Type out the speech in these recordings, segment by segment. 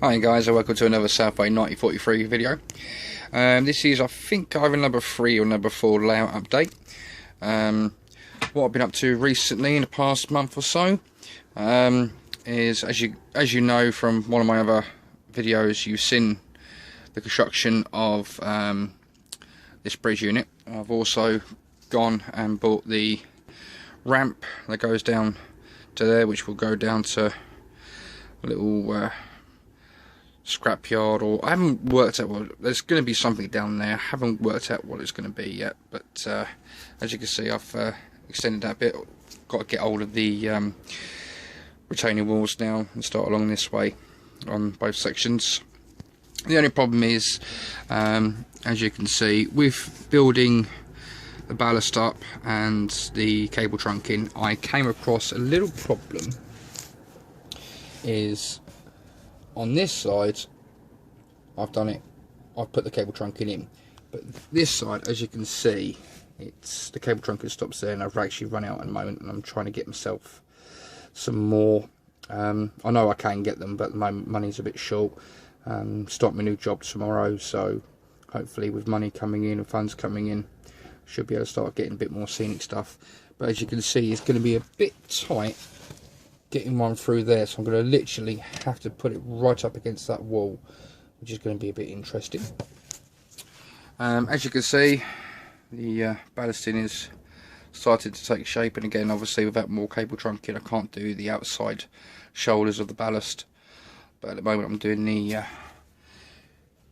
Hi guys, and welcome to another Southway 9043 video. This is, I think, either number 3 or number 4 layout update. What I've been up to recently in the past month or so is, as you know from one of my other videos, you've seen the construction of this bridge unit. I've also gone and bought the ramp that goes down to there, which will go down to a little scrapyard, or I haven't worked out what there's going to be something down there. I haven't worked out what it's going to be yet, but as you can see, I've extended that bit. Got to get hold of the retaining walls now and start along this way on both sections. The only problem is, as you can see, with building the ballast up and the cable trunking, I came across a little problem. Is on this side, I've put the cable trunking in, but this side, as you can see, it's the cable trunking stops there, and I've actually run out at the moment, and I'm trying to get myself some more. I know I can get them, but my money's a bit short. Start my new job tomorrow, so hopefully with money coming in and funds coming in, should be able to start getting a bit more scenic stuff. But as you can see, it's going to be a bit tight getting one through there, so I'm going to literally have to put it right up against that wall, which is going to be a bit interesting. As you can see, the ballasting is started to take shape, and again, obviously without more cable trunking, I can't do the outside shoulders of the ballast, but at the moment I'm doing the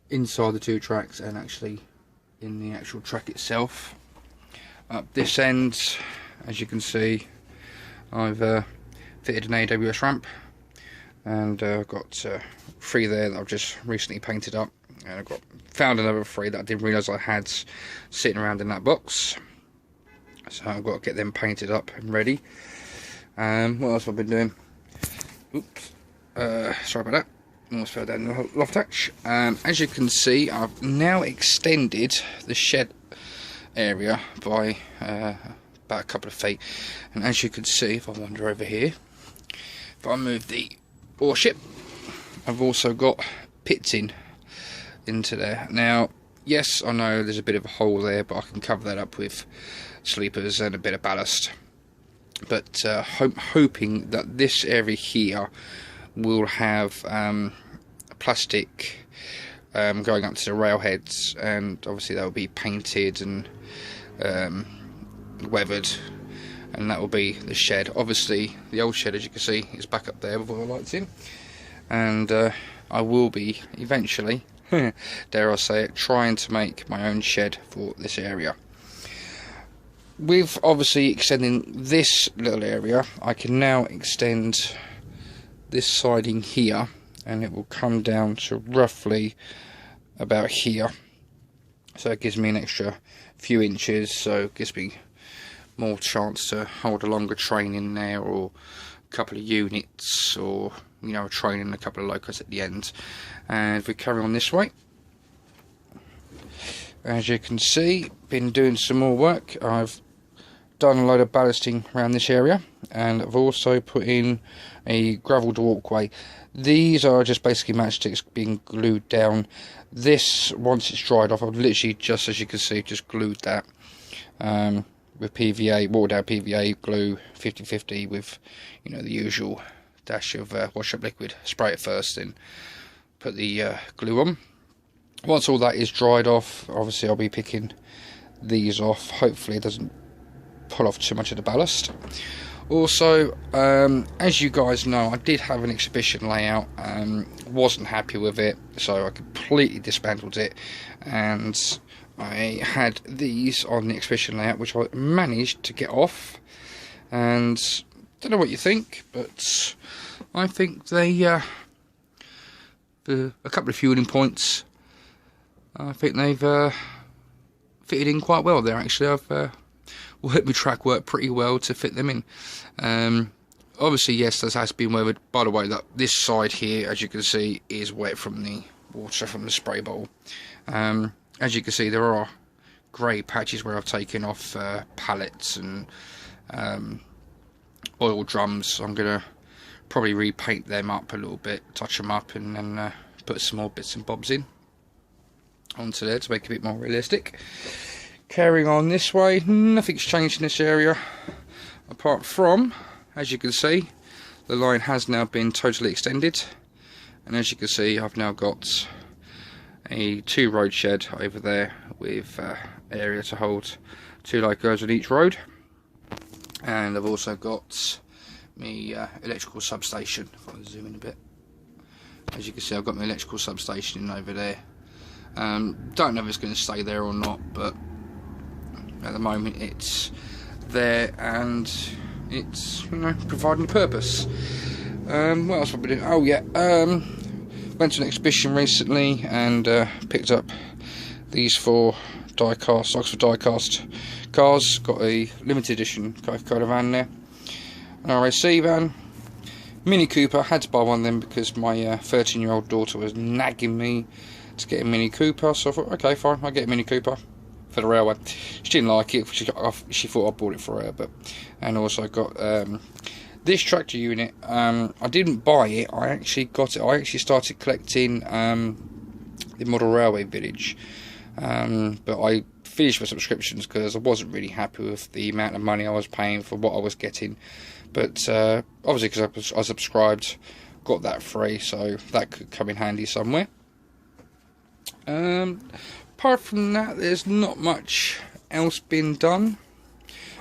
inside the two tracks and actually in the actual track itself. Up this end, as you can see, I've fitted an AWS ramp, and I've got 3 there that I've just recently painted up, and I've found another 3 that I didn't realise I had sitting around in that box, so I've got to get them painted up and ready. What else have I been doing? Oops, sorry about that, almost fell down the loft hatch. As you can see, I've now extended the shed area by about a couple of feet, and as you can see, if I wander over here, if I move the warship, I've also got pits into there. Now, yes, I know there's a bit of a hole there, but I can cover that up with sleepers and a bit of ballast. But hoping that this area here will have plastic going up to the railheads, and obviously that will be painted and weathered, and that will be the shed. Obviously the old shed, as you can see, is back up there with all the lights in, and I will be eventually, dare I say it, trying to make my own shed for this area. With obviously extending this little area, I can now extend this siding here, and it will come down to roughly about here, so it gives me an extra few inches, so it gives me more chance to hold a longer train in there, or a couple of units, or you know, a train and a couple of locos at the end. And if we carry on this way, as you can see, been doing some more work. I've done a load of ballasting around this area, and I've also put in a gravelled walkway. These are just basically matchsticks being glued down. This, once it's dried off, I've literally just, as you can see, just glued that with PVA, watered down PVA glue, 50/50 with, you know, the usual dash of wash up liquid. Spray it first, then put the glue on. Once all that is dried off, obviously I'll be picking these off. Hopefully it doesn't pull off too much of the ballast. Also, as you guys know, I did have an exhibition layout, wasn't happy with it, so I completely dismantled it, and I had these on the exhibition layout, which I managed to get off, and don't know what you think, but I think they, for a couple of fueling points, I think they've fitted in quite well there. Actually, I've worked my track work pretty well to fit them in. Obviously, yes, this has been weathered. By the way, that this side here, as you can see, is wet from the water from the spray bowl. As you can see, there are grey patches where I've taken off pallets and oil drums. I'm going to probably repaint them up a little bit, touch them up, and then put some more bits and bobs in onto there to make it a bit more realistic. Carrying on this way, nothing's changed in this area, apart from, as you can see, the line has now been totally extended, and as you can see, I've now got a 2 road shed over there with area to hold 2 locos on each road, and I've also got my electrical substation. If I zoom in a bit, as you can see, I've got my electrical substation in over there. Don't know if it's going to stay there or not, but at the moment it's there and it's, you know, providing a purpose. What else have I been doing? Oh yeah, went to an exhibition recently and picked up these 4 die-cast, Oxford die-cast cars. Got a limited edition Coca-Cola van there, an RAC van, Mini Cooper. Had to buy one of them because my 13-year-old daughter was nagging me to get a Mini Cooper, so I thought, okay, fine, I'll get a Mini Cooper for the railway. She didn't like it, she thought I bought it for her. And also got this tractor unit. I didn't buy it, I actually got it. I actually started collecting the Model Railway Village, but I finished my subscriptions because I wasn't really happy with the amount of money I was paying for what I was getting. But obviously, because I subscribed, got that free, so that could come in handy somewhere. Apart from that, there's not much else been done.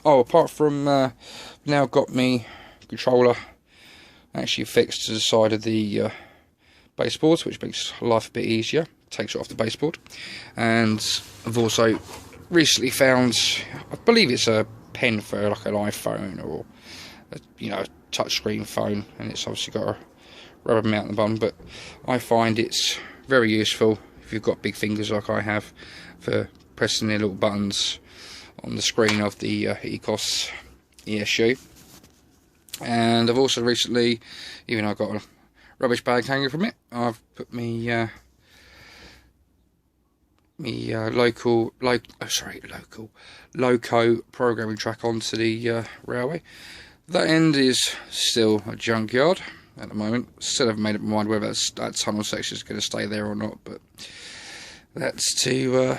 Oh, apart from now got me controller actually fixed to the side of the baseboard, which makes life a bit easier. Takes it off the baseboard. And I've also recently found, I believe it's a pen for like an iPhone or a, you know, touchscreen phone, and it's obviously got a rubber mount on the bottom, but I find it's very useful if you've got big fingers like I have, for pressing the little buttons on the screen of the ECOS ESU. And I've also recently, even though I got a rubbish bag hanging from it, I've put me loco programming track onto the railway. That end is still a junkyard at the moment. Still haven't made up my mind whether that tunnel section is going to stay there or not, but that's to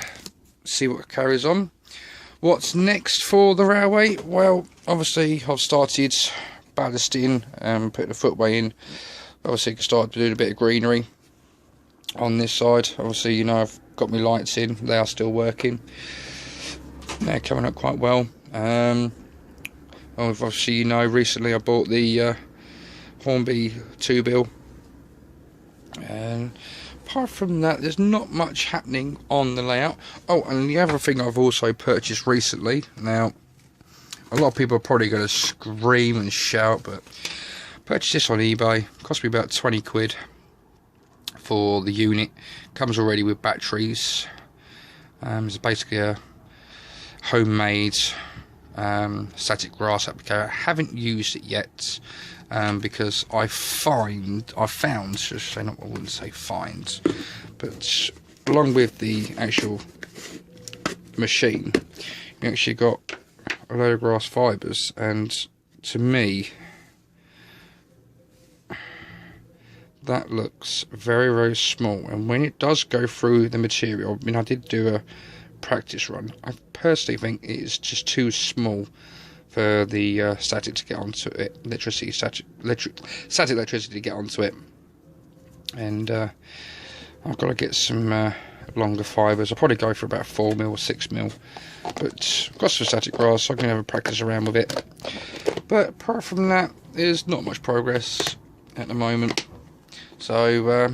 see what carries on. What's next for the railway? Well, obviously I've started ballasting and putting a footway in. Obviously I can start doing a bit of greenery on this side. Obviously, you know, I've got my lights in, they are still working, they're coming up quite well. Obviously, you know, recently I bought the Hornby 2 and apart from that, there's not much happening on the layout. Oh, and the other thing I've also purchased recently, now a lot of people are probably going to scream and shout, but I purchased this on eBay. Cost me about 20 quid for the unit. Comes already with batteries. It's basically a homemade static grass applicator. I haven't used it yet because I found, I wouldn't say find, but along with the actual machine, you actually got a load of grass fibres, and to me that looks very, very small, and when it does go through the material, I mean, I did do a practice run, I personally think it is just too small for the static to get onto it, static electricity to get onto it, and I've got to get some longer fibres. I'll probably go for about 4mm or 6mm, but I've got some static grass, so I can have a practice around with it. But apart from that, there's not much progress at the moment. So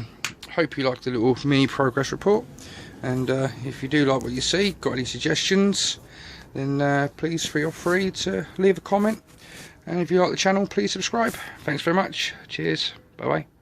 hope you like the little mini progress report, and if you do like what you see, got any suggestions, then please feel free to leave a comment, and if you like the channel, please subscribe. Thanks very much. Cheers. Bye bye.